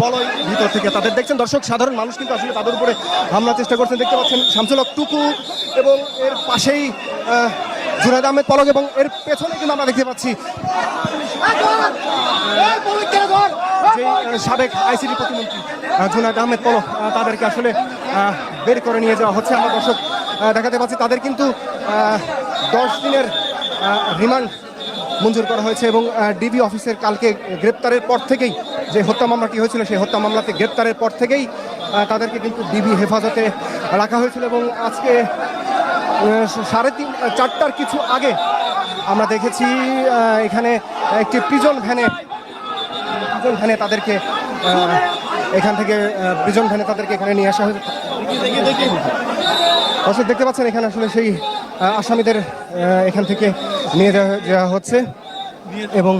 বলয় ভিতর থেকে তাদের দেখছেন দর্শক, সাধারণ মানুষ কিন্তু আসলে তাদের উপরে হামলার চেষ্টা করছেন। দেখতে পাচ্ছেন শামসুল হক টুকু এবং এর পাশেই জুনায়েদ আহমেদ পলক এবং এর পেছনে কিন্তু আমরা দেখতে পাচ্ছি যে সাবেক আইসিটি প্রতিমন্ত্রী জুনায়েদ আহমেদ পলক, তাদেরকে আসলে বের করে নিয়ে যাওয়া হচ্ছে। আমরা দর্শক দেখাতে পাচ্ছি তাদের কিন্তু 10 দিনের রিমান্ড মঞ্জুর করা হয়েছে এবং ডিবি অফিসের কালকে গ্রেপ্তারের পর থেকেই যে হত্যা মামলাটি হয়েছিল সেই হত্যা মামলাতে গ্রেপ্তারের পর থেকেই তাদেরকে কিন্তু ডিবি হেফাজতে রাখা হয়েছিল এবং আজকে 4:30 কিছু আগে আমরা দেখেছি এখানে একটি প্রিজন ভ্যানে তাদেরকে এখান থেকে তাদেরকে এখানে নিয়ে আসা হয়েছে। দর্শক দেখতে পাচ্ছেন এখানে আসলে সেই আসামিদের এখান থেকে নিয়ে যাওয়া হচ্ছে এবং